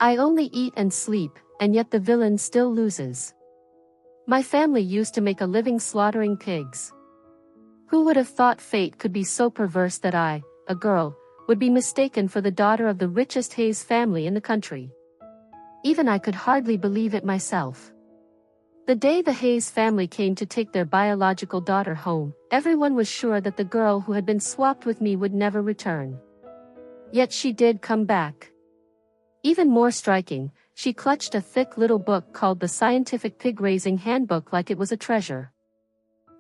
I only eat and sleep, and yet the villain still loses. My family used to make a living slaughtering pigs. Who would have thought fate could be so perverse that I, a girl, would be mistaken for the daughter of the richest Hayes family in the country? Even I could hardly believe it myself. The day the Hayes family came to take their biological daughter home, everyone was sure that the girl who had been swapped with me would never return. Yet she did come back. Even more striking, she clutched a thick little book called the Scientific Pig Raising Handbook like it was a treasure.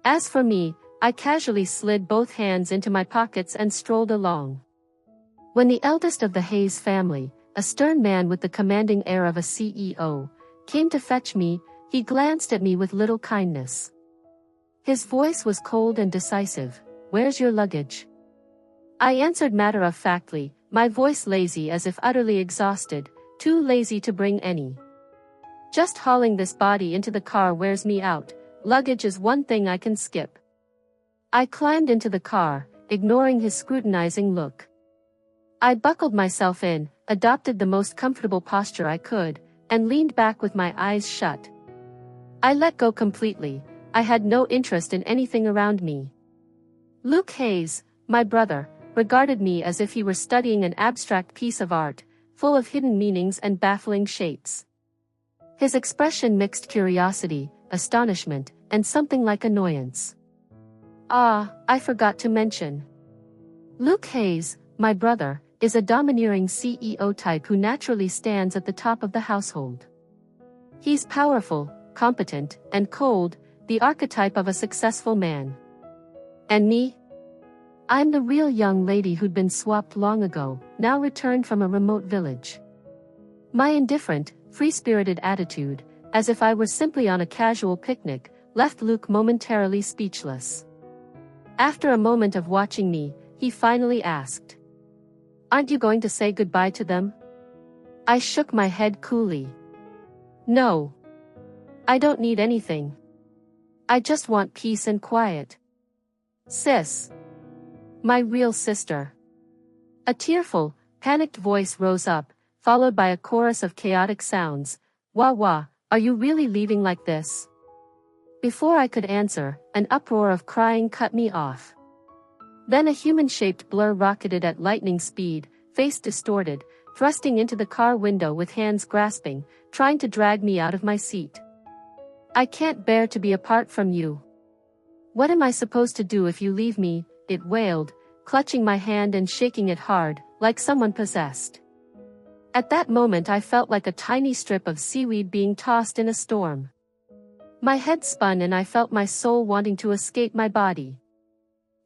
As for me, I casually slid both hands into my pockets and strolled along. When the eldest of the Hayes family, a stern man with the commanding air of a CEO, came to fetch me, he glanced at me with little kindness. His voice was cold and decisive. "Where's your luggage?" I answered matter-of-factly, my voice lazy as if utterly exhausted, too lazy to bring any. "Just hauling this body into the car wears me out. Luggage is one thing I can skip." I climbed into the car, ignoring his scrutinizing look. I buckled myself in, adopted the most comfortable posture I could, and leaned back with my eyes shut. I let go completely. I had no interest in anything around me. Luke Hayes, my brother, regarded me as if he were studying an abstract piece of art, full of hidden meanings and baffling shapes. His expression mixed curiosity, astonishment, and something like annoyance. I forgot to mention. Luke Hayes, my brother, is a domineering CEO type who naturally stands at the top of the household. He's powerful, competent, and cold, the archetype of a successful man. And me? I'm the real young lady who'd been swapped long ago, now returned from a remote village. My indifferent, free-spirited attitude, as if I were simply on a casual picnic, left Luke momentarily speechless. After a moment of watching me, he finally asked, "Aren't you going to say goodbye to them?" I shook my head coolly. "No. I don't need anything. I just want peace and quiet. Sis. My real sister." A tearful, panicked voice rose up, followed by a chorus of chaotic sounds. "Wah wah, are you really leaving like this?" Before I could answer, an uproar of crying cut me off. Then a human-shaped blur rocketed at lightning speed, face distorted, thrusting into the car window with hands grasping, trying to drag me out of my seat. "I can't bear to be apart from you. What am I supposed to do if you leave me?" it wailed, clutching my hand and shaking it hard, like someone possessed. At that moment I felt like a tiny strip of seaweed being tossed in a storm. My head spun and I felt my soul wanting to escape my body.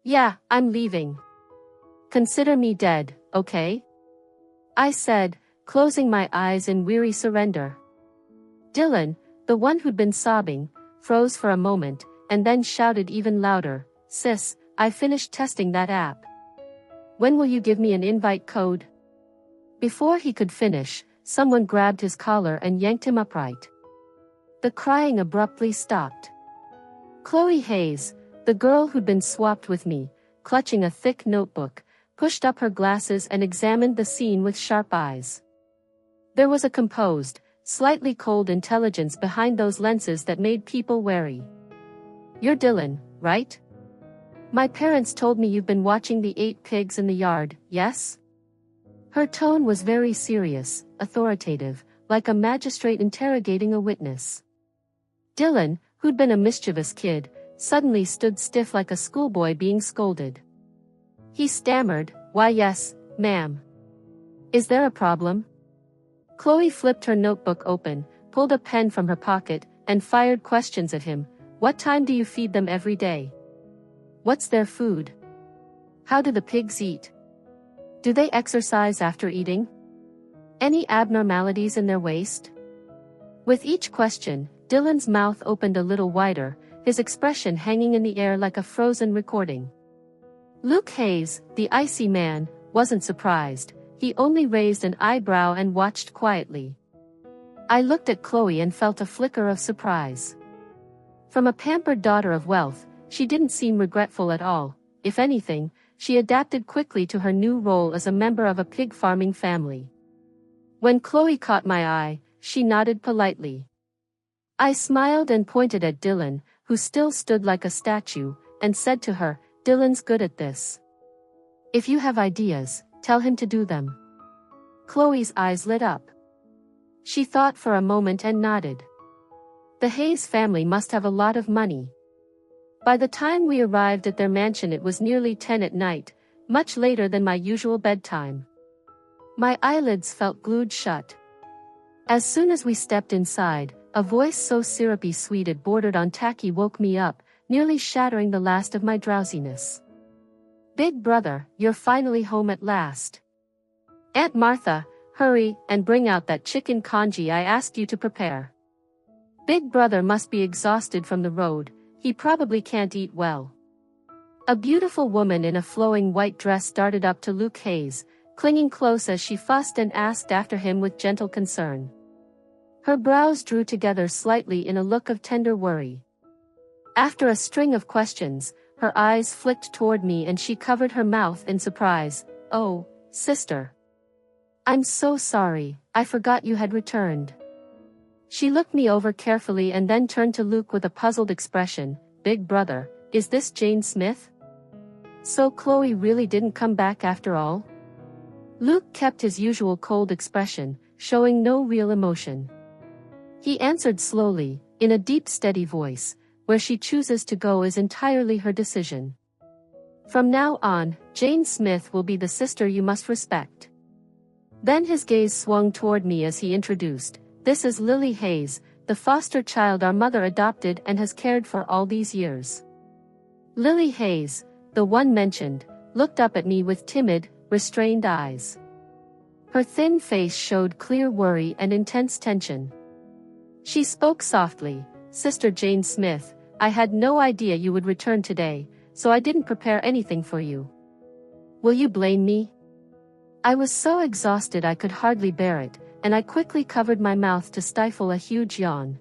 "Yeah, I'm leaving. Consider me dead, okay?" I said, closing my eyes in weary surrender. Dylan, the one who'd been sobbing, froze for a moment, and then shouted even louder, "Sis, I finished testing that app. When will you give me an invite code?" Before he could finish, someone grabbed his collar and yanked him upright. The crying abruptly stopped. Chloe Hayes, the girl who'd been swapped with me, clutching a thick notebook, pushed up her glasses and examined the scene with sharp eyes. There was a composed, slightly cold intelligence behind those lenses that made people wary. "You're Dylan, right? My parents told me you've been watching the 8 pigs in the yard, yes?" Her tone was very serious, authoritative, like a magistrate interrogating a witness. Dylan, who'd been a mischievous kid, suddenly stood stiff like a schoolboy being scolded. He stammered, "Why yes, ma'am. Is there a problem?" Chloe flipped her notebook open, pulled a pen from her pocket, and fired questions at him. "What time do you feed them every day? What's their food? How do the pigs eat? Do they exercise after eating? Any abnormalities in their waist?" With each question, Dylan's mouth opened a little wider, his expression hanging in the air like a frozen recording. Luke Hayes, the icy man, wasn't surprised. He only raised an eyebrow and watched quietly. I looked at Chloe and felt a flicker of surprise. From a pampered daughter of wealth, she didn't seem regretful at all. If anything, she adapted quickly to her new role as a member of a pig farming family. When Chloe caught my eye, she nodded politely. I smiled and pointed at Dylan, who still stood like a statue, and said to her, "Dylan's good at this. If you have ideas, tell him to do them." Chloe's eyes lit up. She thought for a moment and nodded. The Hayes family must have a lot of money. By the time we arrived at their mansion, it was nearly 10 at night, much later than my usual bedtime. My eyelids felt glued shut. As soon as we stepped inside, a voice so syrupy sweet it bordered on tacky woke me up, nearly shattering the last of my drowsiness. "Big brother, you're finally home at last. Aunt Martha, hurry and bring out that chicken congee I asked you to prepare." Big brother must be exhausted from the road, he probably can't eat well. A beautiful woman in a flowing white dress darted up to Luke Hayes, clinging close as she fussed and asked after him with gentle concern. Her brows drew together slightly in a look of tender worry. After a string of questions, her eyes flicked toward me and she covered her mouth in surprise. "Oh, sister. I'm so sorry, I forgot you had returned." She looked me over carefully and then turned to Luke with a puzzled expression. "Big brother, is this Jane Smith? So Chloe really didn't come back after all?" Luke kept his usual cold expression, showing no real emotion. He answered slowly, in a deep steady voice, "Where she chooses to go is entirely her decision. From now on, Jane Smith will be the sister you must respect." Then his gaze swung toward me as he introduced, "This is Lily Hayes, the foster child our mother adopted and has cared for all these years." Lily Hayes, the one mentioned, looked up at me with timid, restrained eyes. Her thin face showed clear worry and intense tension. She spoke softly, "Sister Jane Smith, I had no idea you would return today, so I didn't prepare anything for you. Will you blame me?" I was so exhausted I could hardly bear it, and I quickly covered my mouth to stifle a huge yawn.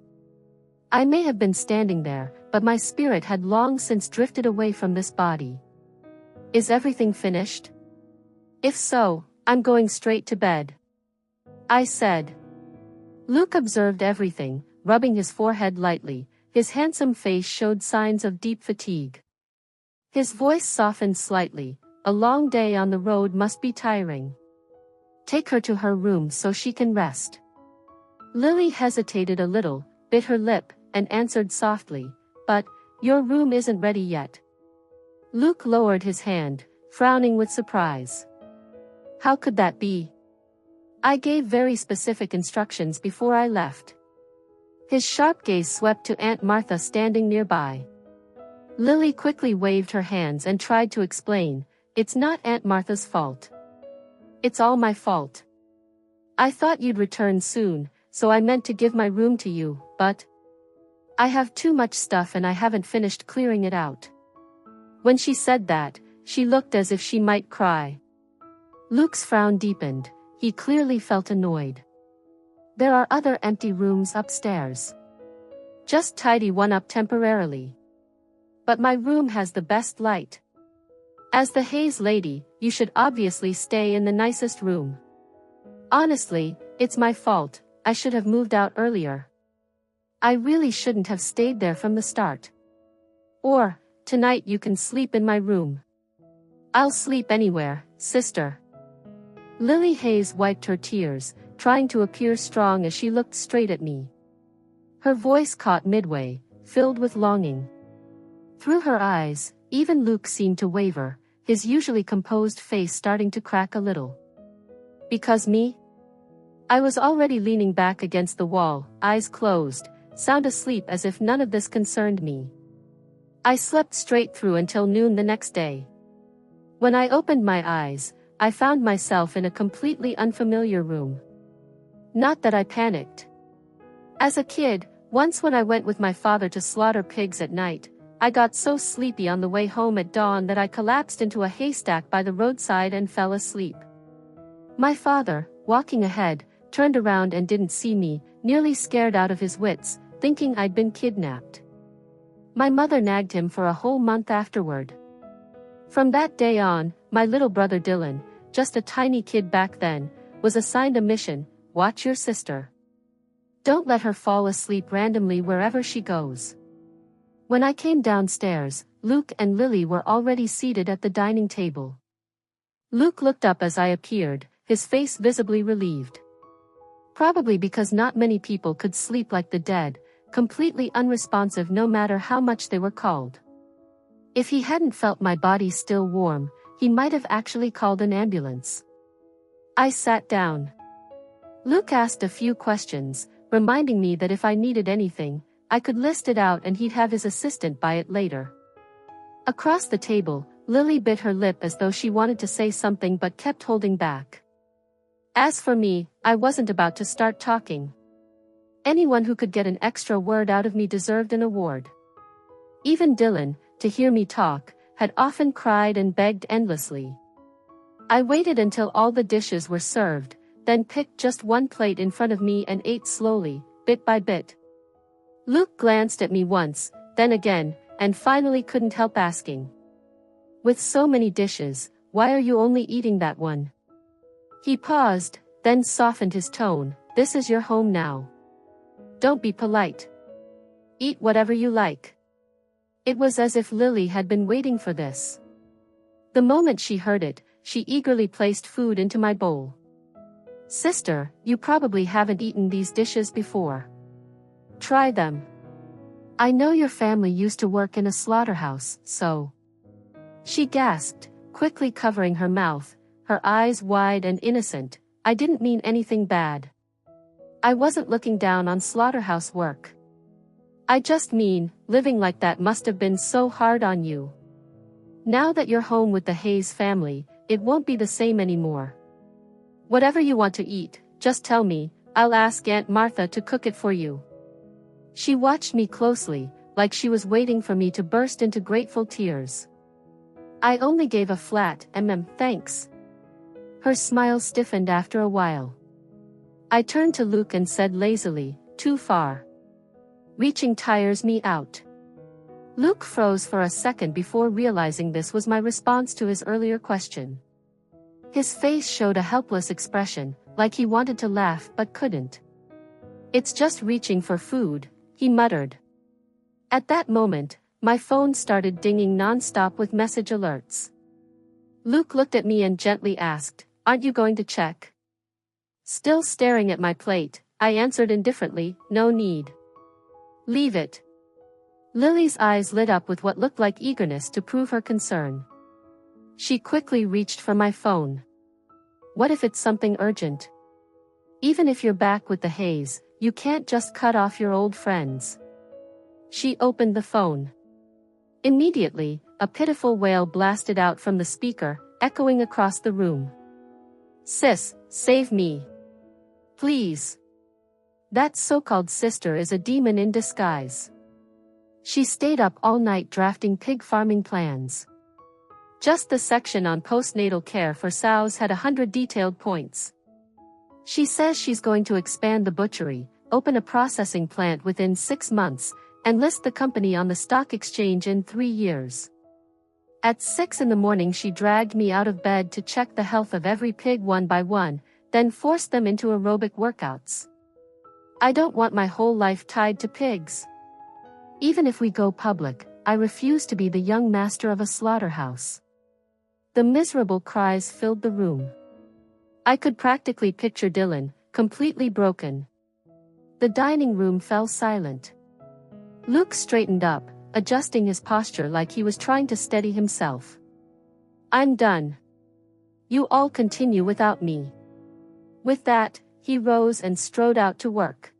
I may have been standing there, but my spirit had long since drifted away from this body. "Is everything finished? If so, I'm going straight to bed," I said. Luke observed everything, rubbing his forehead lightly. His handsome face showed signs of deep fatigue. His voice softened slightly. "A long day on the road must be tiring. Take her to her room so she can rest." Lily hesitated a little, bit her lip, and answered softly, "But, your room isn't ready yet." Luke lowered his hand, frowning with surprise. "How could that be? I gave very specific instructions before I left." His sharp gaze swept to Aunt Martha standing nearby. Lily quickly waved her hands and tried to explain, "It's not Aunt Martha's fault. It's all my fault. I thought you'd return soon, so I meant to give my room to you, but I have too much stuff and I haven't finished clearing it out." When she said that, she looked as if she might cry. Luke's frown deepened. He clearly felt annoyed. "There are other empty rooms upstairs. Just tidy one up temporarily. But my room has the best light. As the Hayes lady, you should obviously stay in the nicest room. Honestly, it's my fault, I should have moved out earlier. I really shouldn't have stayed there from the start. Or, tonight you can sleep in my room." "I'll sleep anywhere, sister." Lily Hayes wiped her tears, trying to appear strong as she looked straight at me. Her voice caught midway, filled with longing. Through her eyes, even Luke seemed to waver, his usually composed face starting to crack a little. "Because me?" I was already leaning back against the wall, eyes closed, sound asleep as if none of this concerned me. I slept straight through until noon the next day. When I opened my eyes, I found myself in a completely unfamiliar room. Not that I panicked. As a kid, once when I went with my father to slaughter pigs at night, I got so sleepy on the way home at dawn that I collapsed into a haystack by the roadside and fell asleep. My father, walking ahead, turned around and didn't see me, nearly scared out of his wits, thinking I'd been kidnapped. My mother nagged him for a whole month afterward. From that day on, my little brother Dylan, just a tiny kid back then, was assigned a mission, watch your sister. Don't let her fall asleep randomly wherever she goes. When I came downstairs, Luke and Lily were already seated at the dining table. Luke looked up as I appeared, his face visibly relieved. Probably because not many people could sleep like the dead, completely unresponsive no matter how much they were called. If he hadn't felt my body still warm, he might have actually called an ambulance. I sat down. Luke asked a few questions, reminding me that if I needed anything, I could list it out and he'd have his assistant buy it later. Across the table, Lily bit her lip as though she wanted to say something but kept holding back. As for me, I wasn't about to start talking. Anyone who could get an extra word out of me deserved an award. Even Dylan, to hear me talk, had often cried and begged endlessly. I waited until all the dishes were served, then picked just one plate in front of me and ate slowly, bit by bit. Luke glanced at me once, then again, and finally couldn't help asking. With so many dishes, why are you only eating that one? He paused, then softened his tone. This is your home now. Don't be polite. Eat whatever you like. It was as if Lily had been waiting for this. The moment she heard it, she eagerly placed food into my bowl. Sister, you probably haven't eaten these dishes before. Try them. I know your family used to work in a slaughterhouse, so. She gasped, quickly covering her mouth, her eyes wide and innocent. I didn't mean anything bad. I wasn't looking down on slaughterhouse work. I just mean, living like that must have been so hard on you. Now that you're home with the Hayes family, it won't be the same anymore. Whatever you want to eat, just tell me, I'll ask Aunt Martha to cook it for you. She watched me closely, like she was waiting for me to burst into grateful tears. I only gave a flat thanks. Her smile stiffened after a while. I turned to Luke and said lazily, too far. Reaching tires me out. Luke froze for a second before realizing this was my response to his earlier question. His face showed a helpless expression, like he wanted to laugh but couldn't. It's just reaching for food, he muttered. At that moment, my phone started dinging non-stop with message alerts. Luke looked at me and gently asked, aren't you going to check? Still staring at my plate, I answered indifferently, no need. Leave it. Lily's eyes lit up with what looked like eagerness to prove her concern. She quickly reached for my phone. What if it's something urgent? Even if you're back with the Hayes, you can't just cut off your old friends. She opened the phone. Immediately, a pitiful wail blasted out from the speaker, echoing across the room. Sis, save me. Please. That so-called sister is a demon in disguise. She stayed up all night drafting pig farming plans. Just the section on postnatal care for sows had 100 detailed points. She says she's going to expand the butchery, open a processing plant within 6 months, and list the company on the stock exchange in 3 years. At 6 in the morning she dragged me out of bed to check the health of every pig one by one, then forced them into aerobic workouts. I don't want my whole life tied to pigs. Even if we go public, I refuse to be the young master of a slaughterhouse. The miserable cries filled the room. I could practically picture Dylan, completely broken. The dining room fell silent. Luke straightened up, adjusting his posture like he was trying to steady himself. I'm done. You all continue without me. With that, he rose and strode out to work.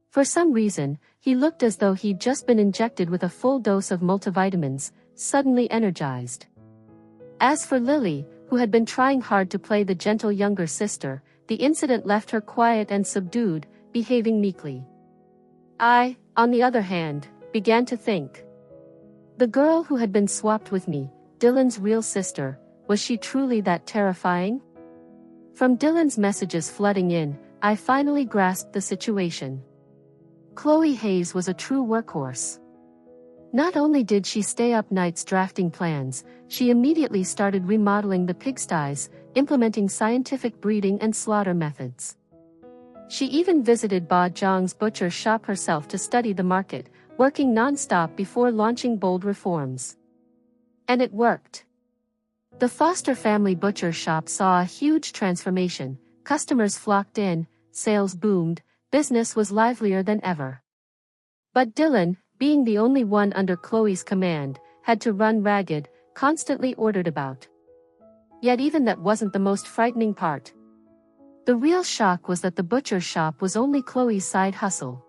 For some reason, he looked as though he'd just been injected with a full dose of multivitamins, suddenly energized. As for Lily, who had been trying hard to play the gentle younger sister, the incident left her quiet and subdued, behaving meekly. I, on the other hand, began to think. The girl who had been swapped with me, Dylan's real sister, was she truly that terrifying? From Dylan's messages flooding in, I finally grasped the situation. Chloe Hayes was a true workhorse. Not only did she stay up nights drafting plans, she immediately started remodeling the pigsties, implementing scientific breeding and slaughter methods. She even visited Ba Zhang's butcher shop herself to study the market, working non-stop before launching bold reforms. And it worked. The Foster family butcher shop saw a huge transformation, customers flocked in, sales boomed, business was livelier than ever. But Dylan, being the only one under Chloe's command, had to run ragged, constantly ordered about. Yet even that wasn't the most frightening part. The real shock was that the butcher shop was only Chloe's side hustle.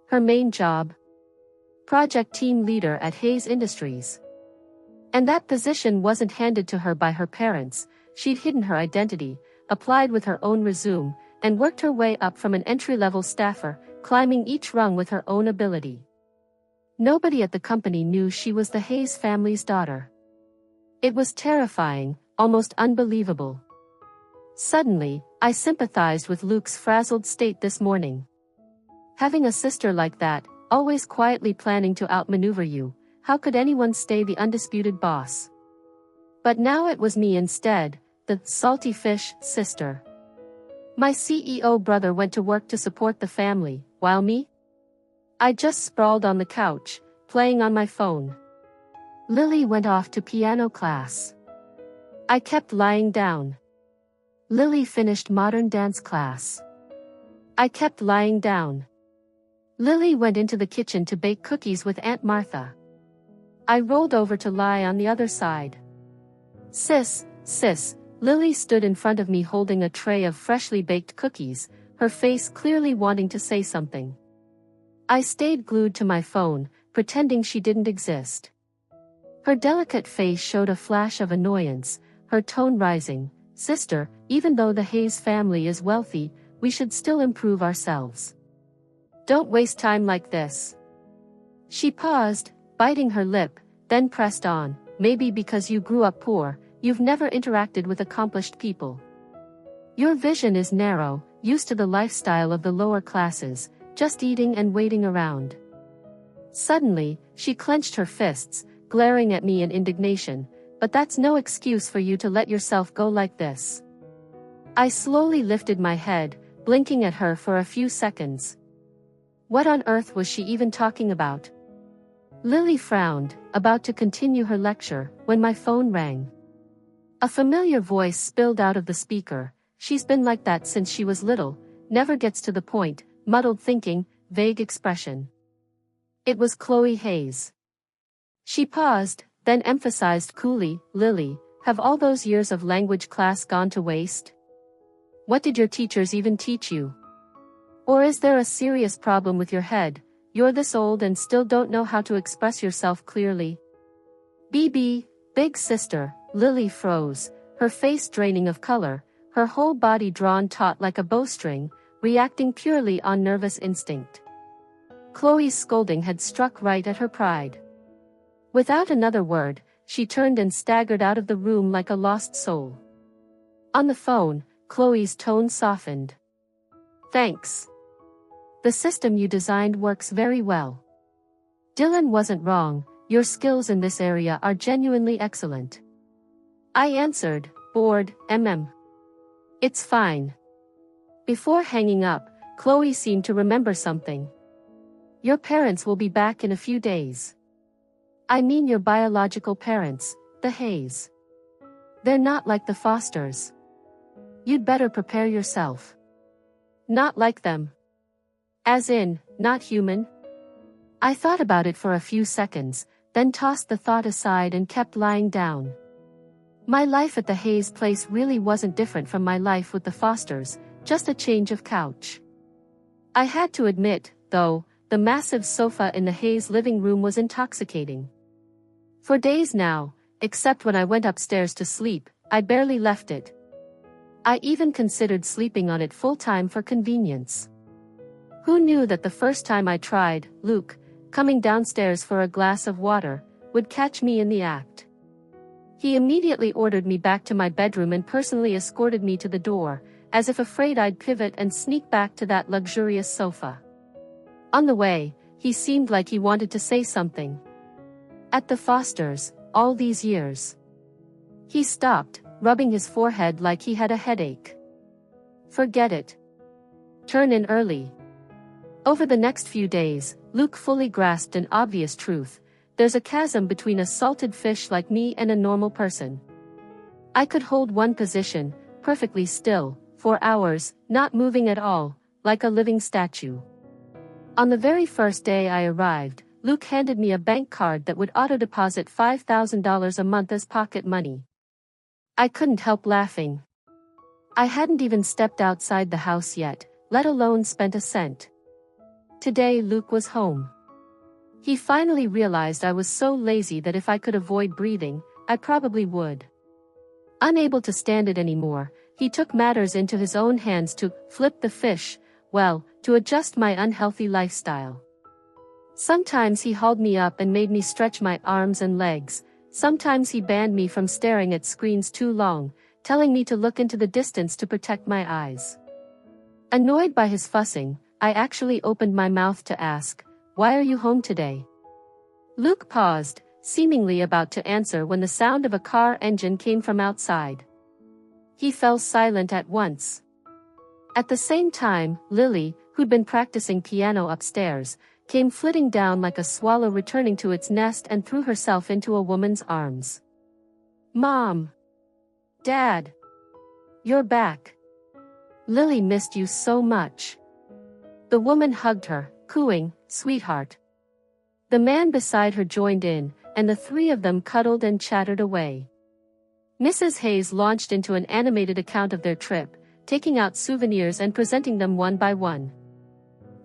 Her main job? Project team leader at Hayes Industries. And that position wasn't handed to her by her parents. She'd hidden her identity, applied with her own resume, and worked her way up from an entry-level staffer, climbing each rung with her own ability. Nobody at the company knew she was the Hayes family's daughter. It was terrifying, almost unbelievable. Suddenly, I sympathized with Luke's frazzled state this morning. Having a sister like that, always quietly planning to outmaneuver you, how could anyone stay the undisputed boss? But now it was me instead, the salty fish sister. My CEO brother went to work to support the family, while me? I just sprawled on the couch, playing on my phone. Lily went off to piano class. I kept lying down. Lily finished modern dance class. I kept lying down. Lily went into the kitchen to bake cookies with Aunt Martha. I rolled over to lie on the other side. Sis, Lily stood in front of me holding a tray of freshly baked cookies, her face clearly wanting to say something. I stayed glued to my phone, pretending she didn't exist. Her delicate face showed a flash of annoyance, her tone rising. Sister, even though the Hayes family is wealthy, we should still improve ourselves. Don't waste time like this. She paused, biting her lip, then pressed on. Maybe because you grew up poor, you've never interacted with accomplished people. Your vision is narrow, used to the lifestyle of the lower classes, just eating and waiting around. Suddenly, she clenched her fists, glaring at me in indignation. But that's no excuse for you to let yourself go like this. I slowly lifted my head, blinking at her for a few seconds. What on earth was she even talking about? Lily frowned, about to continue her lecture, when my phone rang. A familiar voice spilled out of the speaker. She's been like that since she was little, never gets to the point, muddled thinking, vague expression. It was Chloe Hayes. She paused, then emphasized coolly, Lily, have all those years of language class gone to waste? What did your teachers even teach you? Or is there a serious problem with your head? You're this old and still don't know how to express yourself clearly. BB, big sister, Lily froze, her face draining of color, her whole body drawn taut like a bowstring, reacting purely on nervous instinct. Chloe's scolding had struck right at her pride. Without another word, she turned and staggered out of the room like a lost soul. On the phone, Chloe's tone softened. Thanks. The system you designed works very well. Dylan wasn't wrong, your skills in this area are genuinely excellent. I answered, bored, It's fine. Before hanging up, Chloe seemed to remember something. Your parents will be back in a few days. I mean your biological parents, the Hayes. They're not like the Fosters. You'd better prepare yourself. Not like them. As in, not human? I thought about it for a few seconds, then tossed the thought aside and kept lying down. My life at the Hayes place really wasn't different from my life with the Fosters, just a change of couch. I had to admit, though, the massive sofa in the Hayes living room was intoxicating. For days now, except when I went upstairs to sleep, I barely left it. I even considered sleeping on it full-time for convenience. Who knew that the first time I tried, Luke, coming downstairs for a glass of water, would catch me in the act. He immediately ordered me back to my bedroom and personally escorted me to the door, as if afraid I'd pivot and sneak back to that luxurious sofa. On the way, he seemed like he wanted to say something. At the Fosters, all these years. He stopped, rubbing his forehead like he had a headache. Forget it. Turn in early. Over the next few days, Luke fully grasped an obvious truth. There's a chasm between a salted fish like me and a normal person. I could hold one position, perfectly still, for hours, not moving at all, like a living statue. On the very first day I arrived, Luke handed me a bank card that would auto-deposit $5,000 a month as pocket money. I couldn't help laughing. I hadn't even stepped outside the house yet, let alone spent a cent. Today Luke was home. He finally realized I was so lazy that if I could avoid breathing, I probably would. Unable to stand it anymore, he took matters into his own hands to flip the fish, well, to adjust my unhealthy lifestyle. Sometimes he hauled me up and made me stretch my arms and legs, sometimes he banned me from staring at screens too long, telling me to look into the distance to protect my eyes. Annoyed by his fussing, I actually opened my mouth to ask, "Why are you home today?" Luke paused, seemingly about to answer when the sound of a car engine came from outside. He fell silent at once. At the same time, Lily, who'd been practicing piano upstairs, came flitting down like a swallow returning to its nest and threw herself into a woman's arms. "Mom! Dad! You're back! Lily missed you so much." The woman hugged her, cooing, "Sweetheart." The man beside her joined in, and the three of them cuddled and chattered away. Mrs. Hayes launched into an animated account of their trip, taking out souvenirs and presenting them one by one.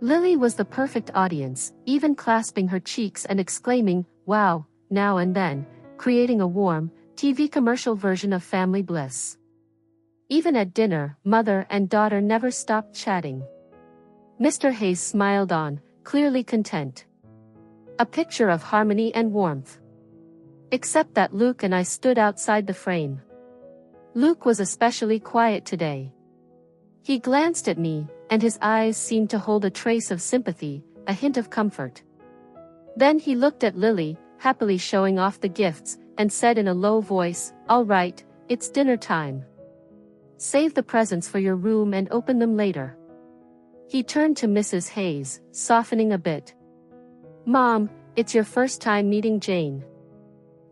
Lily was the perfect audience, even clasping her cheeks and exclaiming, "Wow," now and then, creating a warm, TV commercial version of family bliss. Even at dinner, mother and daughter never stopped chatting. Mr. Hayes smiled on, clearly content. A picture of harmony and warmth. Except that Luke and I stood outside the frame. Luke was especially quiet today. He glanced at me, and his eyes seemed to hold a trace of sympathy, a hint of comfort. Then he looked at Lily, happily showing off the gifts, and said in a low voice, "All right, it's dinner time. Save the presents for your room and open them later." He turned to Mrs. Hayes, softening a bit. "Mom, it's your first time meeting Jane.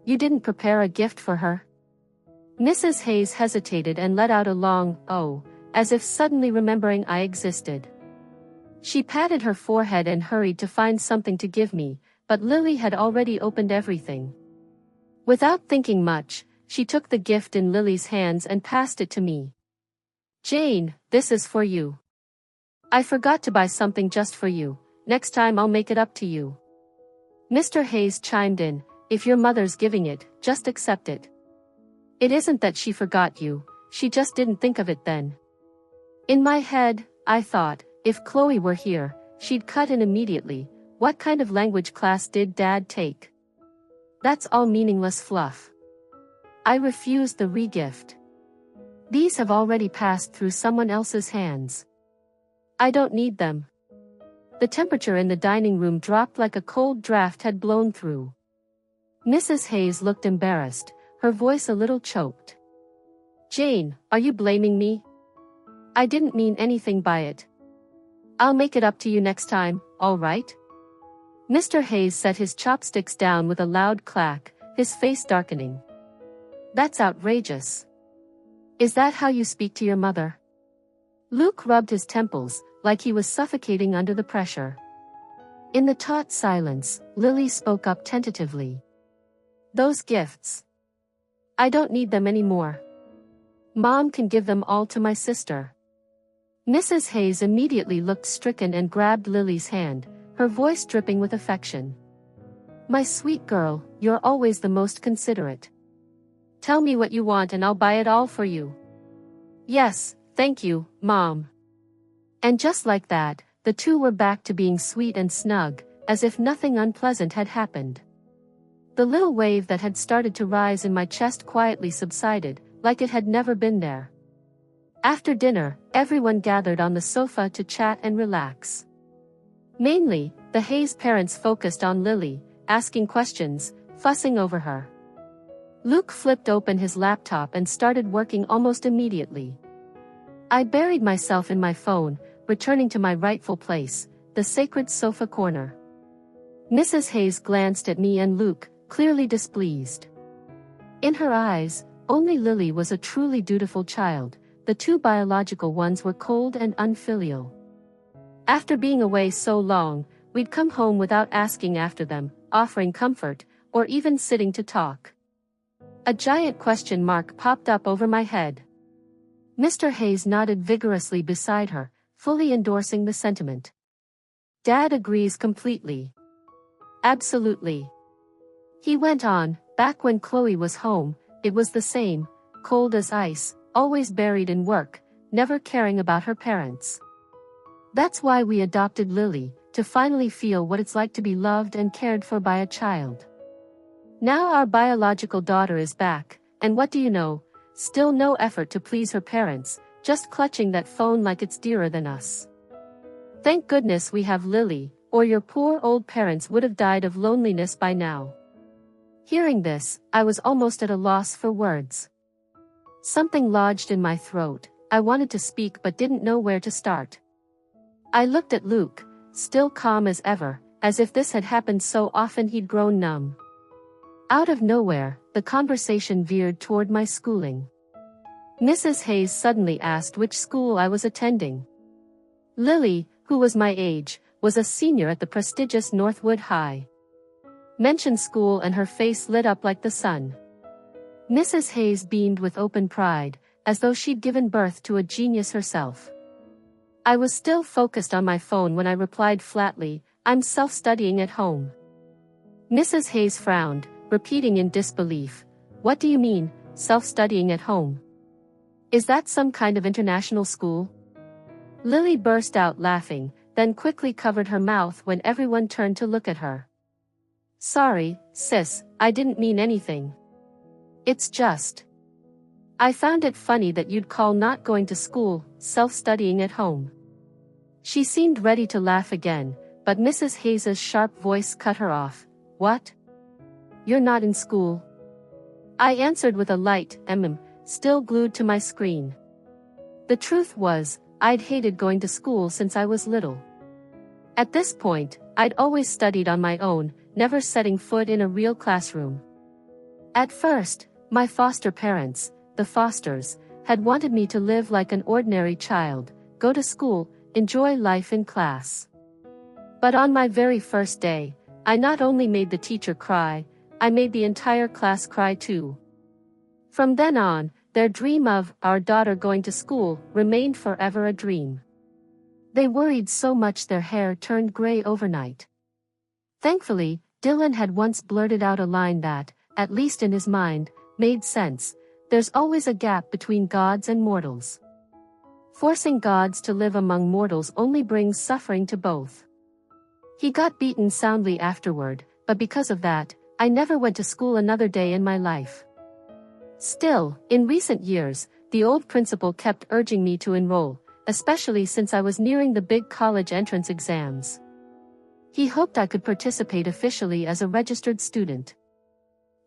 You didn't prepare a gift for her?" Mrs. Hayes hesitated and let out a long "oh," as if suddenly remembering I existed. She patted her forehead and hurried to find something to give me, but Lily had already opened everything. Without thinking much, she took the gift in Lily's hands and passed it to me. "Jane, this is for you. I forgot to buy something just for you, next time I'll make it up to you." Mr. Hayes chimed in, "If your mother's giving it, just accept it. It isn't that she forgot you, she just didn't think of it then." In my head, I thought, if Chloe were here, she'd cut in immediately. What kind of language class did Dad take? That's all meaningless fluff. I refused the re-gift. These have already passed through someone else's hands. I don't need them. The temperature in the dining room dropped like a cold draft had blown through. Mrs. Hayes looked embarrassed, her voice a little choked. "Jane, are you blaming me? I didn't mean anything by it. I'll make it up to you next time, all right?" Mr. Hayes set his chopsticks down with a loud clack, his face darkening. "That's outrageous. Is that how you speak to your mother?" Luke rubbed his temples, like he was suffocating under the pressure. In the taut silence, Lily spoke up tentatively. "Those gifts. I don't need them anymore. Mom can give them all to my sister." Mrs. Hayes immediately looked stricken and grabbed Lily's hand, her voice dripping with affection. "My sweet girl, you're always the most considerate. Tell me what you want and I'll buy it all for you." "Yes, thank you, Mom." And just like that, the two were back to being sweet and snug, as if nothing unpleasant had happened. The little wave that had started to rise in my chest quietly subsided, like it had never been there. After dinner, everyone gathered on the sofa to chat and relax. Mainly, the Hayes parents focused on Lily, asking questions, fussing over her. Luke flipped open his laptop and started working almost immediately. I buried myself in my phone, returning to my rightful place, the sacred sofa corner. Mrs. Hayes glanced at me and Luke, clearly displeased. In her eyes, only Lily was a truly dutiful child, the two biological ones were cold and unfilial. After being away so long, we'd come home without asking after them, offering comfort, or even sitting to talk. A giant question mark popped up over my head. Mr. Hayes nodded vigorously beside her, fully endorsing the sentiment. Dad agrees completely. Absolutely. He went on, back when Chloe was home, it was the same, cold as ice, always buried in work, never caring about her parents. That's why we adopted Lily, to finally feel what it's like to be loved and cared for by a child. Now our biological daughter is back, and what do you know? Still no effort to please her parents, just clutching that phone like it's dearer than us. Thank goodness we have Lily, or your poor old parents would have died of loneliness by now. Hearing this, I was almost at a loss for words. Something lodged in my throat, I wanted to speak but didn't know where to start. I looked at Luke, still calm as ever, as if this had happened so often he'd grown numb. Out of nowhere, the conversation veered toward my schooling. Mrs. Hayes suddenly asked which school I was attending. Lily, who was my age, was a senior at the prestigious Northwood High. Mentioned school and her face lit up like the sun. Mrs. Hayes beamed with open pride, as though she'd given birth to a genius herself. I was still focused on my phone when I replied flatly, I'm self-studying at home. Mrs. Hayes frowned, repeating in disbelief, what do you mean, self-studying at home? Is that some kind of international school? Lily burst out laughing, then quickly covered her mouth when everyone turned to look at her. Sorry, sis, I didn't mean anything. It's just. I found it funny that you'd call not going to school, self-studying at home. She seemed ready to laugh again, but Mrs. Hayes's sharp voice cut her off. What? You're not in school? I answered with a light still glued to my screen. The truth was, I'd hated going to school since I was little. At this point, I'd always studied on my own, never setting foot in a real classroom. At first, my foster parents, the Fosters, had wanted me to live like an ordinary child, go to school, enjoy life in class. But on my very first day, I not only made the teacher cry, I made the entire class cry too. From then on, their dream of our daughter going to school remained forever a dream. They worried so much their hair turned gray overnight. Thankfully, Dylan had once blurted out a line that, at least in his mind, made sense. There's always a gap between gods and mortals. Forcing gods to live among mortals only brings suffering to both. He got beaten soundly afterward, but because of that, I never went to school another day in my life. Still, in recent years, the old principal kept urging me to enroll, especially since I was nearing the big college entrance exams. He hoped I could participate officially as a registered student.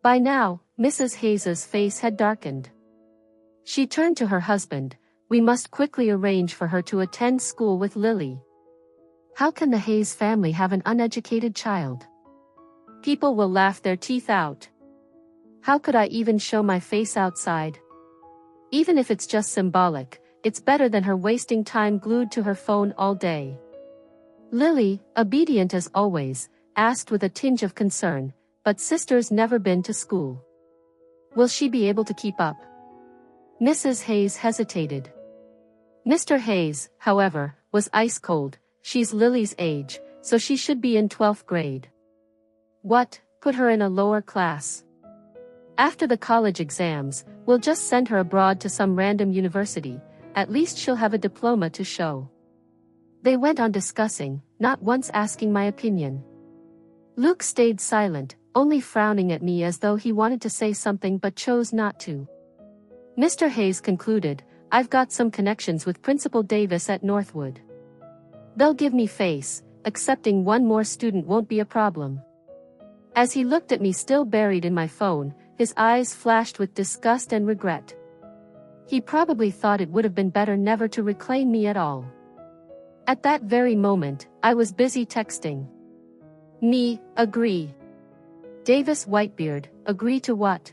By now, Mrs. Hayes's face had darkened. She turned to her husband, we must quickly arrange for her to attend school with Lily. How can the Hayes family have an uneducated child? People will laugh their teeth out. How could I even show my face outside? Even if it's just symbolic, it's better than her wasting time glued to her phone all day. Lily, obedient as always, asked with a tinge of concern, but sister's never been to school. Will she be able to keep up? Mrs. Hayes hesitated. Mr. Hayes, however, was ice cold. She's Lily's age, so she should be in 12th grade. What, put her in a lower class? After the college exams, we'll just send her abroad to some random university, at least she'll have a diploma to show. They went on discussing, not once asking my opinion. Luke stayed silent, only frowning at me as though he wanted to say something but chose not to. Mr. Hayes concluded, I've got some connections with Principal Davis at Northwood. They'll give me face, accepting one more student won't be a problem. As he looked at me still buried in my phone, his eyes flashed with disgust and regret. He probably thought it would have been better never to reclaim me at all. At that very moment, I was busy texting. Me, agree. Davis Whitebeard, agree to what?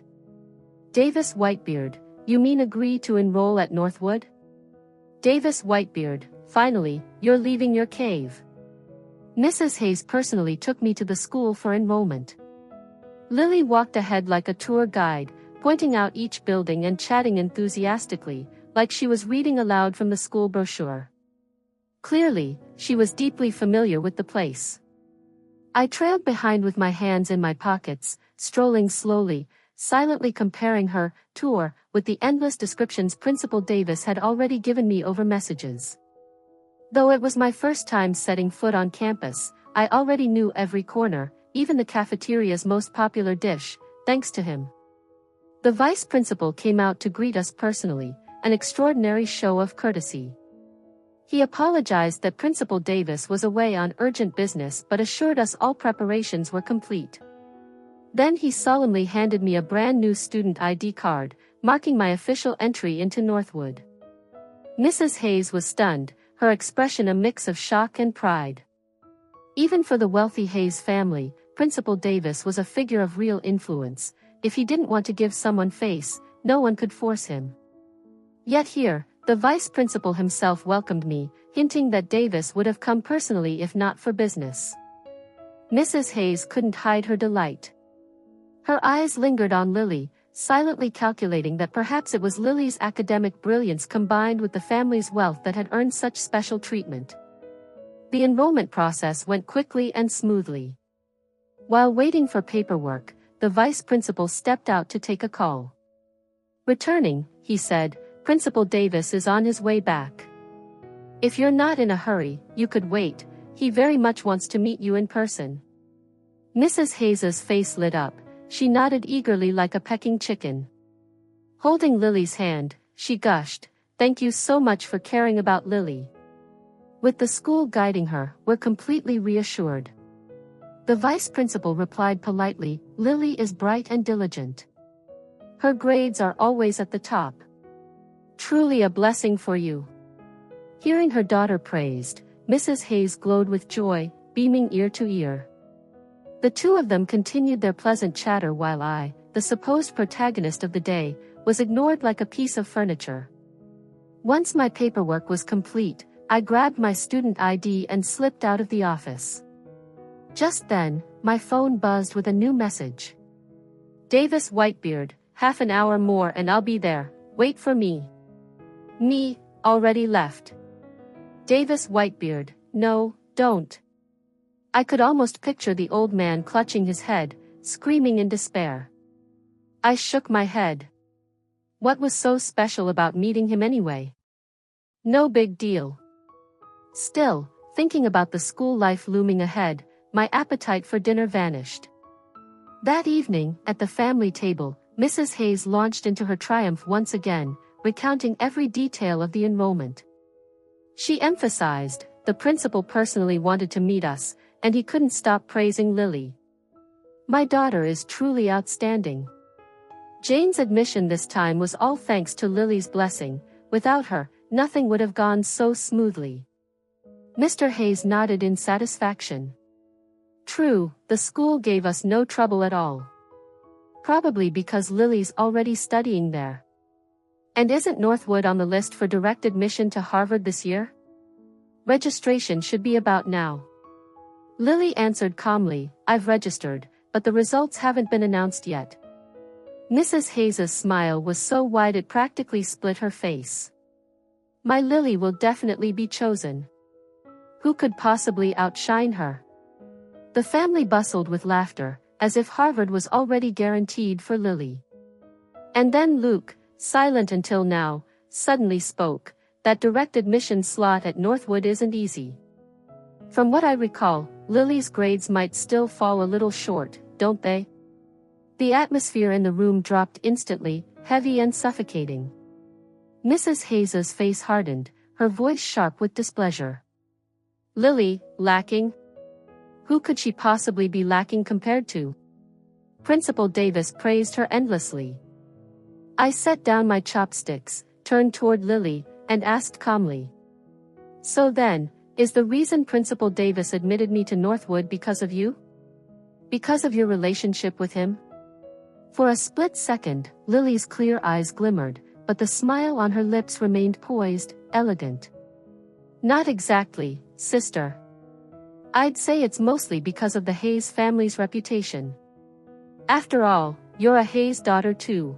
Davis Whitebeard, you mean agree to enroll at Northwood? Davis Whitebeard, finally, you're leaving your cave. Mrs. Hayes personally took me to the school for enrollment. Lily walked ahead like a tour guide, pointing out each building and chatting enthusiastically, like she was reading aloud from the school brochure. Clearly, she was deeply familiar with the place. I trailed behind with my hands in my pockets, strolling slowly, silently comparing her tour with the endless descriptions Principal Davis had already given me over messages. Though it was my first time setting foot on campus, I already knew every corner, even the cafeteria's most popular dish, thanks to him. The vice principal came out to greet us personally, an extraordinary show of courtesy. He apologized that Principal Davis was away on urgent business but assured us all preparations were complete. Then he solemnly handed me a brand new student ID card, marking my official entry into Northwood. Mrs. Hayes was stunned, her expression a mix of shock and pride. Even for the wealthy Hayes family, Principal Davis was a figure of real influence. If he didn't want to give someone face, no one could force him. Yet here, the vice principal himself welcomed me, hinting that Davis would have come personally if not for business. Mrs. Hayes couldn't hide her delight. Her eyes lingered on Lily, silently calculating that perhaps it was Lily's academic brilliance combined with the family's wealth that had earned such special treatment. The enrollment process went quickly and smoothly. While waiting for paperwork, the vice principal stepped out to take a call. Returning, he said, Principal Davis is on his way back. If you're not in a hurry, you could wait, he very much wants to meet you in person. Mrs. Hayes's face lit up, she nodded eagerly like a pecking chicken. Holding Lily's hand, she gushed, thank you so much for caring about Lily. With the school guiding her, we're completely reassured. The vice principal replied politely, Lily is bright and diligent. Her grades are always at the top. Truly a blessing for you. Hearing her daughter praised, Mrs. Hayes glowed with joy, beaming ear to ear. The two of them continued their pleasant chatter while I, the supposed protagonist of the day, was ignored like a piece of furniture. Once my paperwork was complete, I grabbed my student ID and slipped out of the office. Just then, my phone buzzed with a new message. Davis Whitebeard, half an hour more and I'll be there, wait for me. Me, already left. Davis Whitebeard, no, don't. I could almost picture the old man clutching his head, screaming in despair. I shook my head. What was so special about meeting him anyway? No big deal. Still, thinking about the school life looming ahead, my appetite for dinner vanished. That evening, at the family table, Mrs. Hayes launched into her triumph once again, recounting every detail of the enrollment. She emphasized, the principal personally wanted to meet us, and he couldn't stop praising Lily. My daughter is truly outstanding. Jane's admission this time was all thanks to Lily's blessing. Without her, nothing would have gone so smoothly. Mr. Hayes nodded in satisfaction. True, the school gave us no trouble at all. Probably because Lily's already studying there. And isn't Northwood on the list for direct admission to Harvard this year? Registration should be about now. Lily answered calmly, I've registered, but the results haven't been announced yet. Mrs. Hayes's smile was so wide it practically split her face. My Lily will definitely be chosen. Who could possibly outshine her? The family bustled with laughter, as if Harvard was already guaranteed for Lily. And then Luke, silent until now, suddenly spoke, that direct admission slot at Northwood isn't easy. From what I recall, Lily's grades might still fall a little short, don't they? The atmosphere in the room dropped instantly, heavy and suffocating. Mrs. Hayes's face hardened, her voice sharp with displeasure. Lily, lacking? Who could she possibly be lacking compared to? Principal Davis praised her endlessly. I set down my chopsticks, turned toward Lily, and asked calmly. So then, Is the reason Principal Davis admitted me to Northwood because of you? Because of your relationship with him? For a split second, Lily's clear eyes glimmered, but the smile on her lips remained poised, elegant. Not exactly, sister. I'd say it's mostly because of the Hayes family's reputation. After all, you're a Hayes daughter too.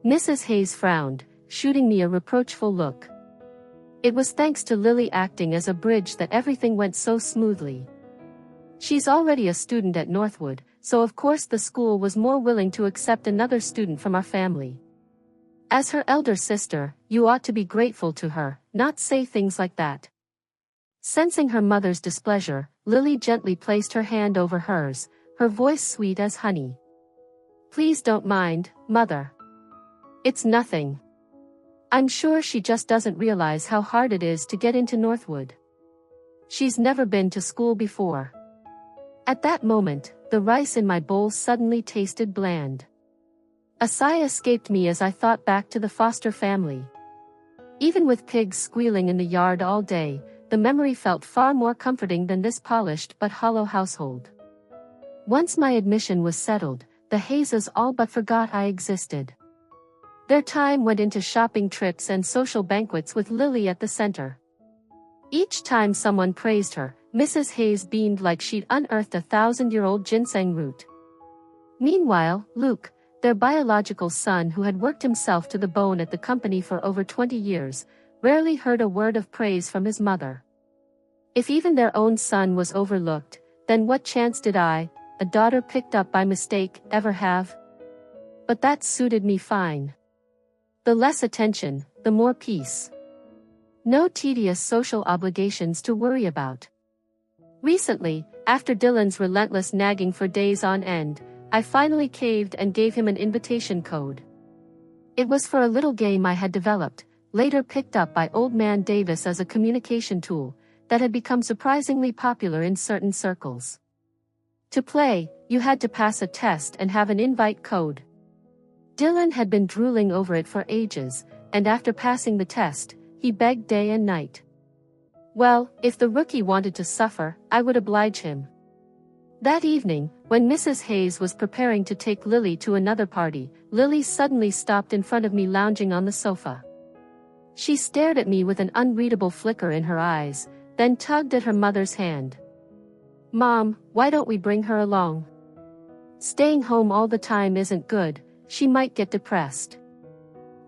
Mrs. Hayes frowned, shooting me a reproachful look. It was thanks to Lily acting as a bridge that everything went so smoothly. She's already a student at Northwood, so of course the school was more willing to accept another student from our family. As her elder sister, you ought to be grateful to her, not say things like that. Sensing her mother's displeasure, Lily gently placed her hand over hers, her voice sweet as honey. Please don't mind, Mother. It's nothing. I'm sure she just doesn't realize how hard it is to get into Northwood. She's never been to school before. At that moment, the rice in my bowl suddenly tasted bland. A sigh escaped me as I thought back to the Foster family. Even with pigs squealing in the yard all day, the memory felt far more comforting than this polished but hollow household. Once my admission was settled, the Hayeses all but forgot I existed. Their time went into shopping trips and social banquets with Lily at the center. Each time someone praised her, Mrs. Hayes beamed like she'd unearthed a 1,000-year-old ginseng root. Meanwhile, Luke, their biological son who had worked himself to the bone at the company for over 20 years, rarely heard a word of praise from his mother. If even their own son was overlooked, then what chance did I, a daughter picked up by mistake, ever have? But that suited me fine. The less attention, the more peace. No tedious social obligations to worry about. Recently, after Dylan's relentless nagging for days on end, I finally caved and gave him an invitation code. It was for a little game I had developed, later picked up by Old Man Davis as a communication tool, that had become surprisingly popular in certain circles. To play, you had to pass a test and have an invite code. Dylan had been drooling over it for ages, and after passing the test, he begged day and night. Well, if the rookie wanted to suffer, I would oblige him. That evening, when Mrs. Hayes was preparing to take Lily to another party, Lily suddenly stopped in front of me lounging on the sofa. She stared at me with an unreadable flicker in her eyes, then tugged at her mother's hand. Mom, why don't we bring her along? Staying home all the time isn't good, she might get depressed.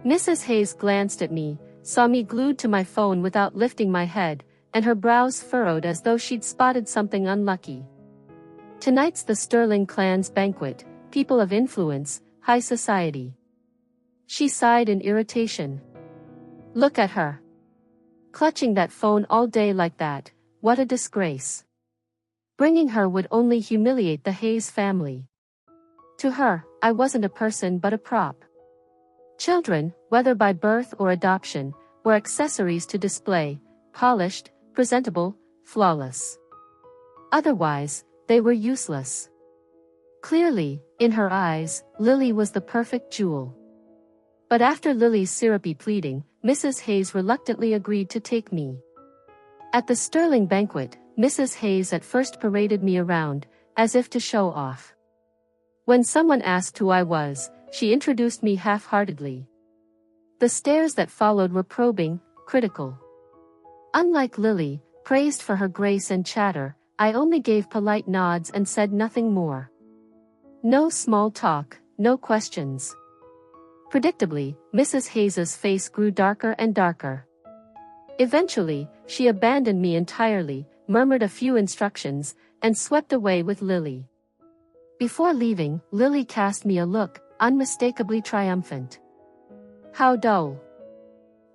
Mrs. Hayes glanced at me, saw me glued to my phone without lifting my head, and her brows furrowed as though she'd spotted something unlucky. Tonight's the Sterling clan's banquet, people of influence, high society. She sighed in irritation. Look at her. Clutching that phone all day like that, what a disgrace. Bringing her would only humiliate the Hayes family. To her, I wasn't a person but a prop. Children, whether by birth or adoption, were accessories to display, polished, presentable, flawless. Otherwise, they were useless. Clearly, in her eyes, Lily was the perfect jewel. But after Lily's syrupy pleading, Mrs. Hayes reluctantly agreed to take me. At the Sterling banquet, Mrs. Hayes at first paraded me around, as if to show off. When someone asked who I was, she introduced me half-heartedly. The stares that followed were probing, critical. Unlike Lily, praised for her grace and chatter, I only gave polite nods and said nothing more. No small talk, no questions. Predictably, Mrs. Hayes's face grew darker and darker. Eventually, she abandoned me entirely, murmured a few instructions, and swept away with Lily. Before leaving, Lily cast me a look, unmistakably triumphant. How dull.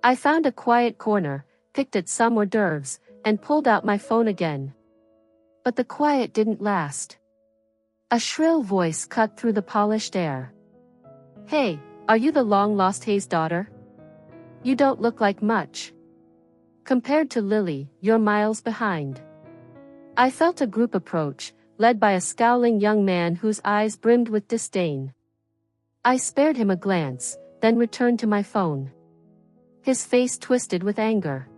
I found a quiet corner, picked at some hors d'oeuvres, and pulled out my phone again. But the quiet didn't last. A shrill voice cut through the polished air. Hey, are you the long-lost Hayes daughter? You don't look like much. Compared to Lily, you're miles behind. I felt a group approach, led by a scowling young man whose eyes brimmed with disdain. I spared him a glance, then returned to my phone. His face twisted with anger.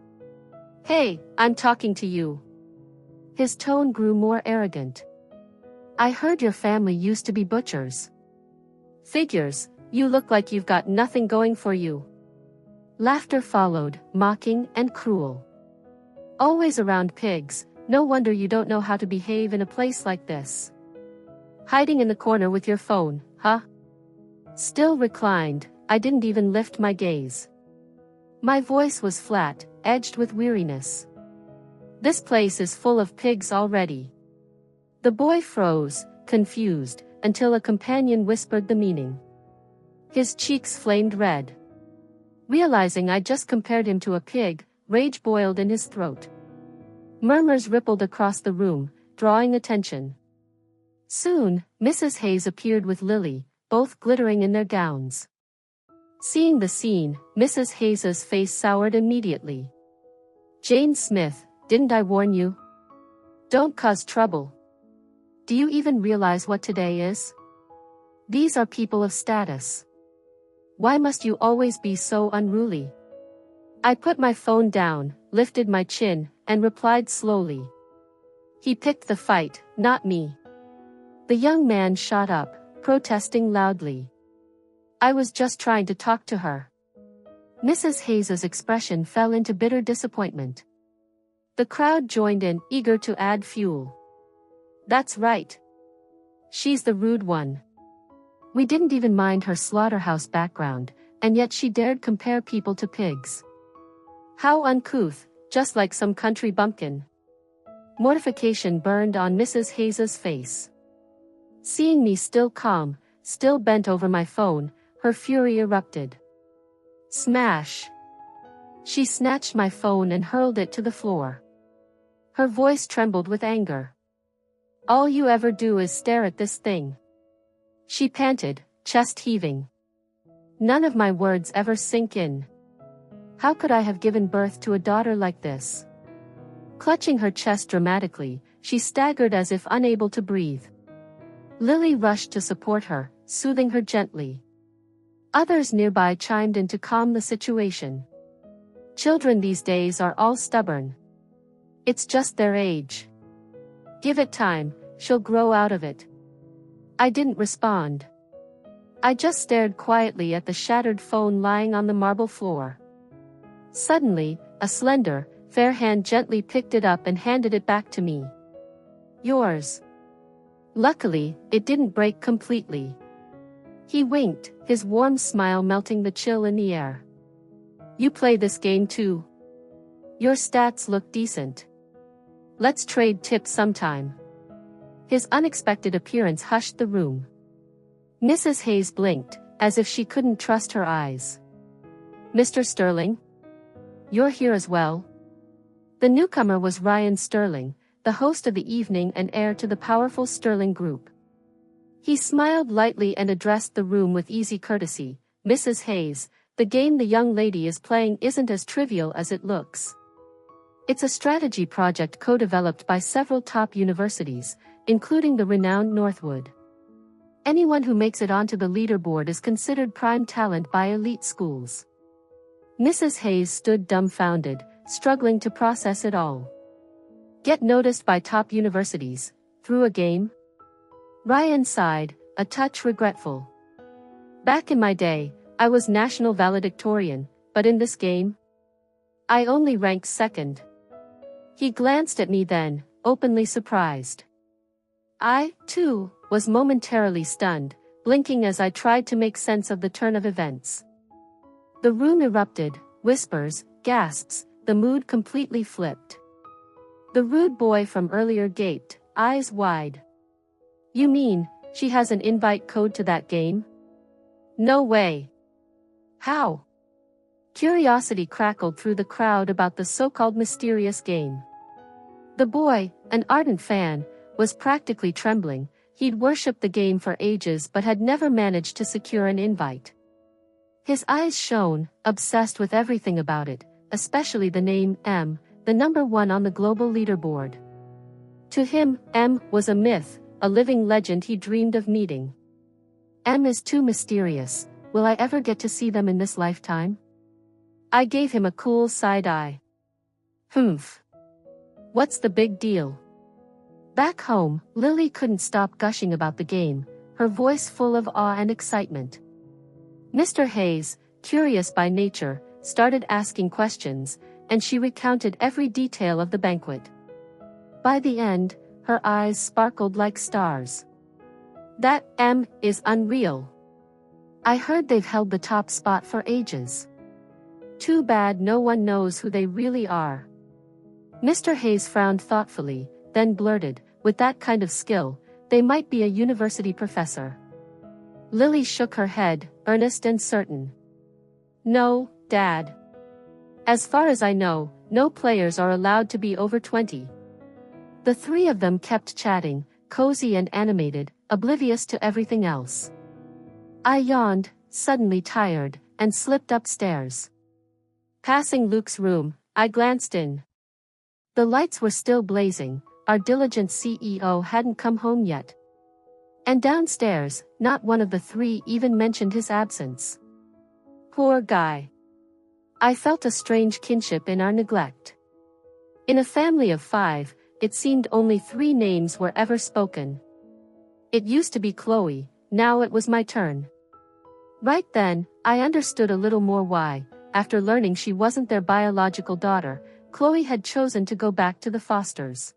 Hey, I'm talking to you. His tone grew more arrogant. I heard your family used to be butchers. Figures, you look like you've got nothing going for you. Laughter followed, mocking and cruel. Always around pigs, no wonder you don't know how to behave in a place like this. Hiding in the corner with your phone, huh? Still reclined, I didn't even lift my gaze. My voice was flat, edged with weariness. This place is full of pigs already. The boy froze, confused, until a companion whispered the meaning. His cheeks flamed red. Realizing I just compared him to a pig, rage boiled in his throat. Murmurs rippled across the room, drawing attention. Soon, Mrs. Hayes appeared with Lily, both glittering in their gowns. Seeing the scene, Mrs. Hayes's face soured immediately. Jane Smith, didn't I warn you? Don't cause trouble. Do you even realize what today is? These are people of status. Why must you always be so unruly? I put my phone down, lifted my chin, and replied slowly. He picked the fight, not me. The young man shot up, protesting loudly. I was just trying to talk to her. Mrs. Hayes's expression fell into bitter disappointment. The crowd joined in, eager to add fuel. That's right. She's the rude one. We didn't even mind her slaughterhouse background, and yet she dared compare people to pigs. How uncouth, just like some country bumpkin. Mortification burned on Mrs. Hayes's face. Seeing me still calm, still bent over my phone, her fury erupted. Smash! She snatched my phone and hurled it to the floor. Her voice trembled with anger. All you ever do is stare at this thing. She panted, chest heaving. None of my words ever sink in. How could I have given birth to a daughter like this? Clutching her chest dramatically, she staggered as if unable to breathe. Lily rushed to support her, soothing her gently. Others nearby chimed in to calm the situation. Children these days are all stubborn. It's just their age. Give it time, she'll grow out of it. I didn't respond. I just stared quietly at the shattered phone lying on the marble floor. Suddenly, a slender, fair hand gently picked it up and handed it back to me. Yours. Luckily, it didn't break completely. He winked, his warm smile melting the chill in the air. You play this game too? Your stats look decent. Let's trade tips sometime. His unexpected appearance hushed the room. Mrs. Hayes blinked, as if she couldn't trust her eyes. Mr. Sterling? You're here as well? The newcomer was Ryan Sterling, the host of the evening and heir to the powerful Sterling Group. He smiled lightly and addressed the room with easy courtesy. Mrs. Hayes, the game the young lady is playing isn't as trivial as it looks. It's a strategy project co-developed by several top universities, including the renowned Northwood. Anyone who makes it onto the leaderboard is considered prime talent by elite schools. Mrs. Hayes stood dumbfounded, struggling to process it all. Get noticed by top universities, through a game? Ryan sighed, a touch regretful. Back in my day, I was national valedictorian, but in this game? I only ranked second. He glanced at me then, openly surprised. I, too, was momentarily stunned, blinking as I tried to make sense of the turn of events. The room erupted, whispers, gasps, the mood completely flipped. The rude boy from earlier gaped, eyes wide. You mean, she has an invite code to that game? No way. How? Curiosity crackled through the crowd about the so-called mysterious game. The boy, an ardent fan, was practically trembling. He'd worshipped the game for ages but had never managed to secure an invite. His eyes shone, obsessed with everything about it, especially the name M, the number one on the global leaderboard. To him, M was a myth, a living legend he dreamed of meeting. M is too mysterious. Will I ever get to see them in this lifetime? I gave him a cool side eye. Humph. What's the big deal? Back home, Lily couldn't stop gushing about the game, her voice full of awe and excitement. Mr. Hayes, curious by nature, started asking questions, and she recounted every detail of the banquet. By the end, her eyes sparkled like stars. That is unreal. I heard they've held the top spot for ages. Too bad no one knows who they really are. Mr. Hayes frowned thoughtfully, then blurted, with that kind of skill, they might be a university professor. Lily shook her head, earnest and certain. No, Dad. As far as I know, no players are allowed to be over 20. The three of them kept chatting, cozy and animated, oblivious to everything else. I yawned, suddenly tired, and slipped upstairs. Passing Luke's room, I glanced in. The lights were still blazing, our diligent CEO hadn't come home yet. And downstairs, not one of the three even mentioned his absence. Poor guy. I felt a strange kinship in our neglect. In a family of 5, it seemed only 3 names were ever spoken. It used to be Chloe, now it was my turn. Right then, I understood a little more why, after learning she wasn't their biological daughter, Chloe had chosen to go back to the Fosters.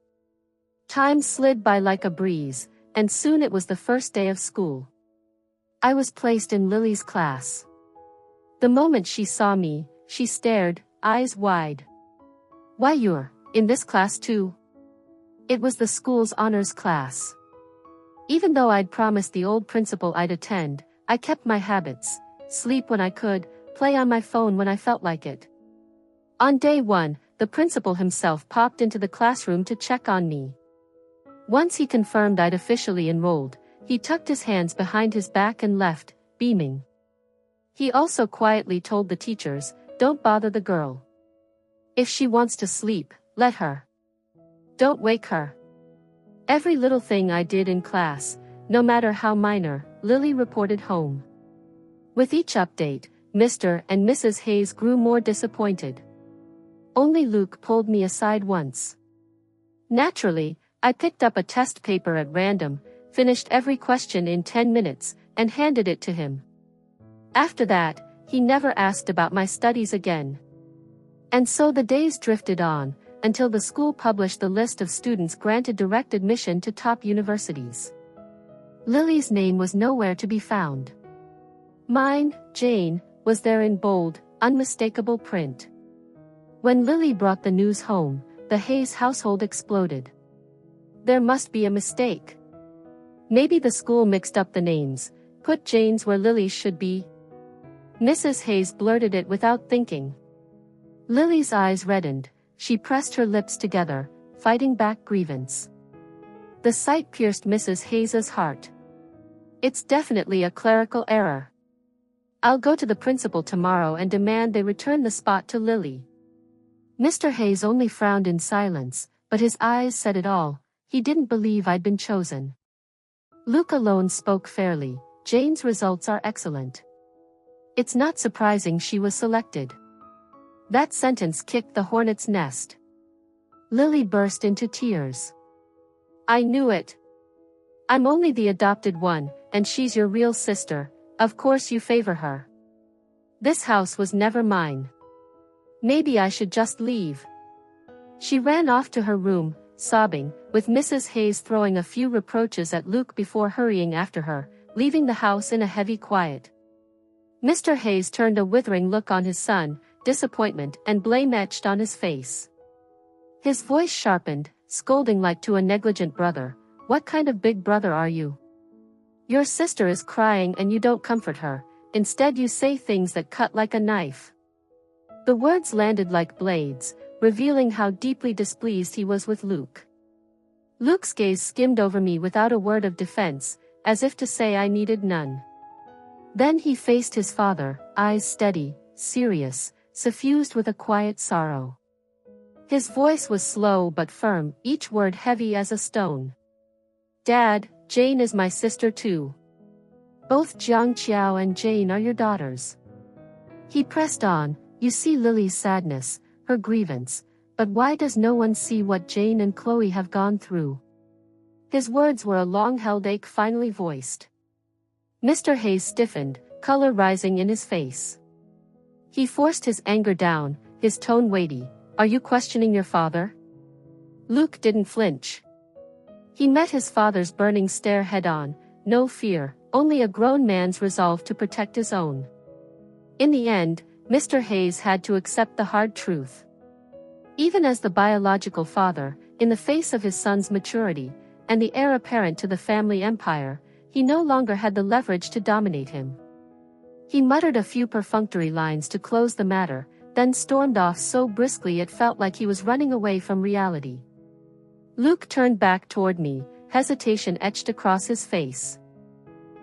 Time slid by like a breeze, and soon it was the first day of school. I was placed in Lily's class. The moment she saw me, she stared, eyes wide. Why, you're in this class too? It was the school's honors class. Even though I'd promised the old principal I'd attend, I kept my habits, sleep when I could, play on my phone when I felt like it. On day 1, the principal himself popped into the classroom to check on me. Once he confirmed I'd officially enrolled, he tucked his hands behind his back and left, beaming. He also quietly told the teachers, "Don't bother the girl. If she wants to sleep, let her. Don't wake her." Every little thing I did in class, no matter how minor, Lily reported home. With each update, Mr. and Mrs. Hayes grew more disappointed. Only Luke pulled me aside once. Naturally, I picked up a test paper at random, finished every question in 10 minutes, and handed it to him. After that, he never asked about my studies again. And so the days drifted on, until the school published the list of students granted direct admission to top universities. Lily's name was nowhere to be found. Mine, Jane, was there in bold, unmistakable print. When Lily brought the news home, the Hayes household exploded. There must be a mistake. Maybe the school mixed up the names, put Jane's where Lily's should be. Mrs. Hayes blurted it without thinking. Lily's eyes reddened, she pressed her lips together, fighting back grievance. The sight pierced Mrs. Hayes's heart. It's definitely a clerical error. I'll go to the principal tomorrow and demand they return the spot to Lily. Mr. Hayes only frowned in silence, but his eyes said it all. He didn't believe I'd been chosen. Luke alone spoke fairly. Jane's results are excellent. It's not surprising she was selected. That sentence kicked the hornet's nest. Lily burst into tears. I knew it. I'm only the adopted one, and she's your real sister, of course you favor her. This house was never mine. Maybe I should just leave. She ran off to her room, sobbing, with Mrs. Hayes throwing a few reproaches at Luke before hurrying after her, leaving the house in a heavy quiet. Mr. Hayes turned a withering look on his son, disappointment and blame etched on his face. His voice sharpened, scolding like to a negligent brother. What kind of big brother are you? Your sister is crying and you don't comfort her, instead you say things that cut like a knife. The words landed like blades, revealing how deeply displeased he was with Luke. Luke's gaze skimmed over me without a word of defense, as if to say I needed none. Then he faced his father, eyes steady, serious, suffused with a quiet sorrow. His voice was slow but firm, each word heavy as a stone. Dad, Jane is my sister too. Both Jiang Qiao and Jane are your daughters. He pressed on, you see Lily's sadness, her grievance, But why does no one see what Jane and Chloe have gone through? His words were a long-held ache finally voiced. Mr. Hayes stiffened, color rising in his face. He forced his anger down, his tone weighty. Are you questioning your father? Luke didn't flinch. He met his father's burning stare head-on, no fear, only a grown man's resolve to protect his own. In the end, Mr. Hayes had to accept the hard truth. Even as the biological father, in the face of his son's maturity, and the heir apparent to the family empire, he no longer had the leverage to dominate him. He muttered a few perfunctory lines to close the matter, then stormed off so briskly it felt like he was running away from reality. Luke turned back toward me, hesitation etched across his face.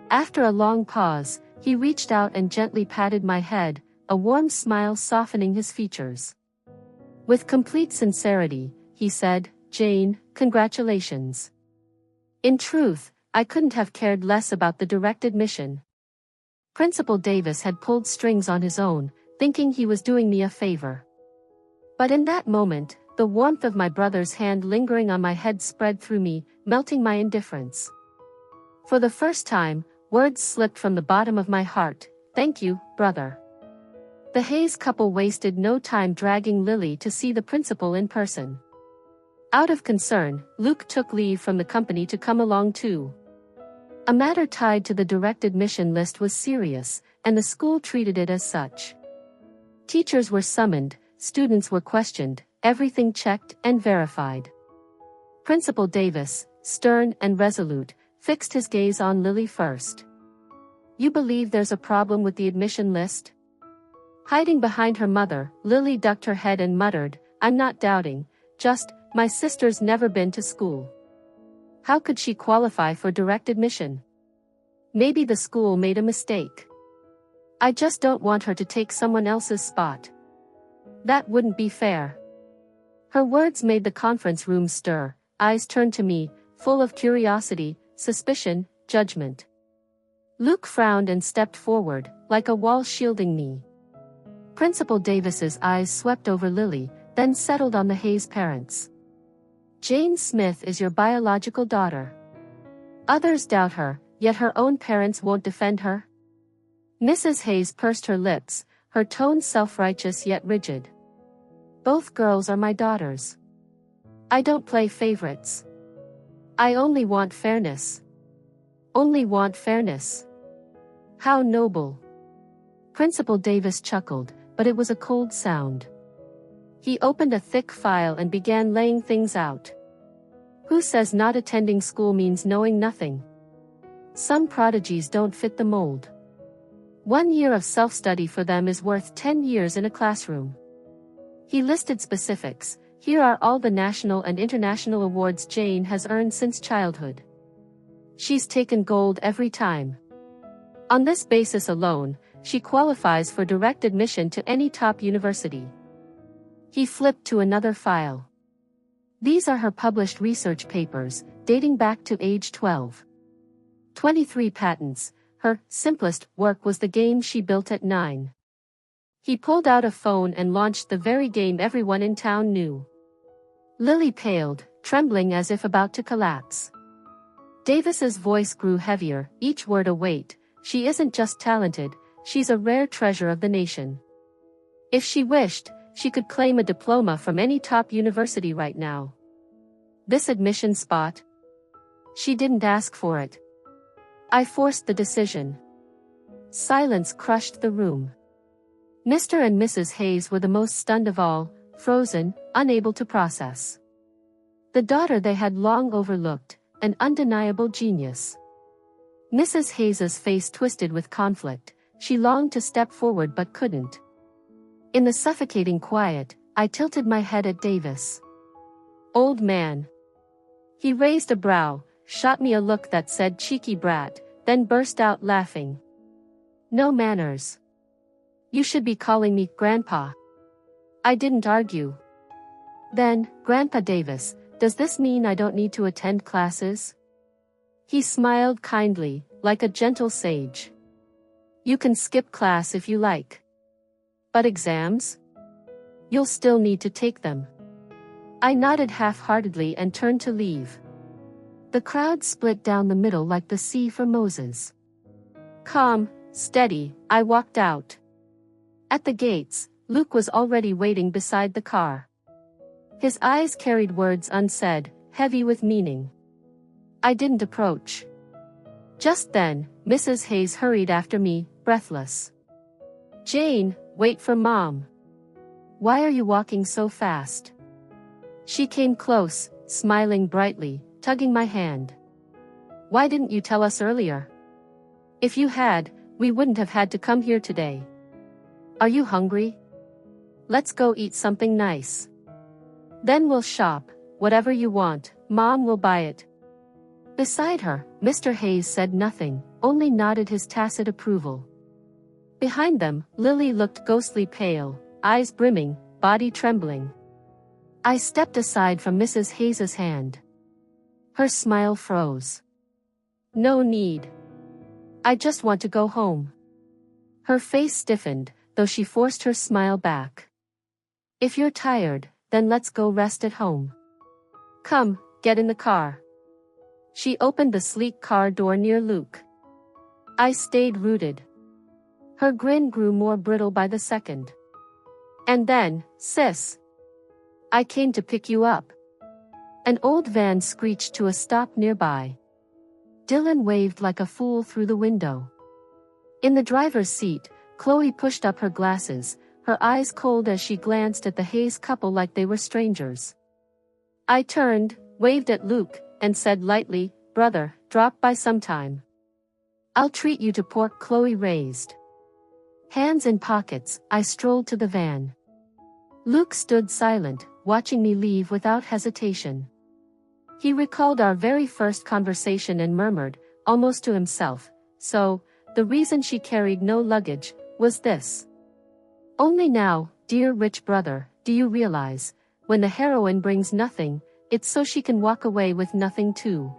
After a long pause, he reached out and gently patted my head, a warm smile softening his features. With complete sincerity, he said, Jane, congratulations. In truth, I couldn't have cared less about the direct admission. Principal Davis had pulled strings on his own, thinking he was doing me a favor. But in that moment, the warmth of my brother's hand lingering on my head spread through me, melting my indifference. For the first time, words slipped from the bottom of my heart. Thank you, brother. The Hayes couple wasted no time dragging Lily to see the principal in person. Out of concern, Luke took leave from the company to come along too. A matter tied to the direct admission list was serious, and the school treated it as such. Teachers were summoned, students were questioned, everything checked and verified. Principal Davis, stern and resolute, fixed his gaze on Lily first. You believe there's a problem with the admission list? Hiding behind her mother, Lily ducked her head and muttered, I'm not doubting, just, my sister's never been to school. How could she qualify for direct admission? Maybe the school made a mistake. I just don't want her to take someone else's spot. That wouldn't be fair. Her words made the conference room stir, eyes turned to me, full of curiosity, suspicion, judgment. Luke frowned and stepped forward, like a wall shielding me. Principal Davis's eyes swept over Lily, then settled on the Hayes parents. Jane Smith is your biological daughter. Others doubt her, yet her own parents won't defend her? Mrs. Hayes pursed her lips, her tone self-righteous yet rigid. Both girls are my daughters. I don't play favorites. I only want fairness. Only want fairness. How noble. Principal Davis chuckled, but it was a cold sound. He opened a thick file and began laying things out. Who says not attending school means knowing nothing? Some prodigies don't fit the mold. 1 year of self-study for them is worth 10 years in a classroom. He listed specifics. Here are all the national and international awards Jane has earned since childhood. She's taken gold every time. On this basis alone, she qualifies for direct admission to any top university. He flipped to another file. These are her published research papers, dating back to age 12. 23 patents. Her simplest work was the game she built at 9. He pulled out a phone and launched the very game everyone in town knew. Lily paled, trembling as if about to collapse. Davis's voice grew heavier, each word a weight. She isn't just talented, she's a rare treasure of the nation. If she wished, she could claim a diploma from any top university right now. This admission spot? She didn't ask for it. I forced the decision. Silence crushed the room. Mr. and Mrs. Hayes were the most stunned of all, frozen, unable to process. The daughter they had long overlooked, an undeniable genius. Mrs. Hayes's face twisted with conflict. She longed to step forward but couldn't. In the suffocating quiet, I tilted my head at Davis. Old man. He raised a brow, shot me a look that said cheeky brat, then burst out laughing. No manners. You should be calling me Grandpa. I didn't argue. Then, Grandpa Davis, does this mean I don't need to attend classes? He smiled kindly, like a gentle sage. You can skip class if you like. But exams? You'll still need to take them. I nodded half-heartedly and turned to leave. The crowd split down the middle like the sea for Moses. Calm, steady, I walked out. At the gates, Luke was already waiting beside the car. His eyes carried words unsaid, heavy with meaning. I didn't approach. Just then, Mrs. Hayes hurried after me, breathless. Jane, wait for Mom. Why are you walking so fast? She came close, smiling brightly, tugging my hand. Why didn't you tell us earlier? If you had, we wouldn't have had to come here today. Are you hungry? Let's go eat something nice. Then we'll shop, whatever you want, Mom will buy it. Beside her, Mr. Hayes said nothing, only nodded his tacit approval. Behind them, Lily looked ghostly pale, eyes brimming, body trembling. I stepped aside from Mrs. Hayes's hand. Her smile froze. No need. I just want to go home. Her face stiffened, though she forced her smile back. If you're tired, then let's go rest at home. Come, get in the car. She opened the sleek car door near Luke. I stayed rooted. Her grin grew more brittle by the second. And then, sis. I came to pick you up. An old van screeched to a stop nearby. Dylan waved like a fool through the window. In the driver's seat, Chloe pushed up her glasses, her eyes cold as she glanced at the Hayes couple like they were strangers. I turned, waved at Luke, and said lightly, Brother, drop by sometime. I'll treat you to pork. Chloe raised. Hands in pockets, I strolled to the van. Luke stood silent, watching me leave without hesitation. He recalled our very first conversation and murmured, almost to himself, so, the reason she carried no luggage, was this. Only now, dear rich brother, do you realize, when the heroine brings nothing, it's so she can walk away with nothing too.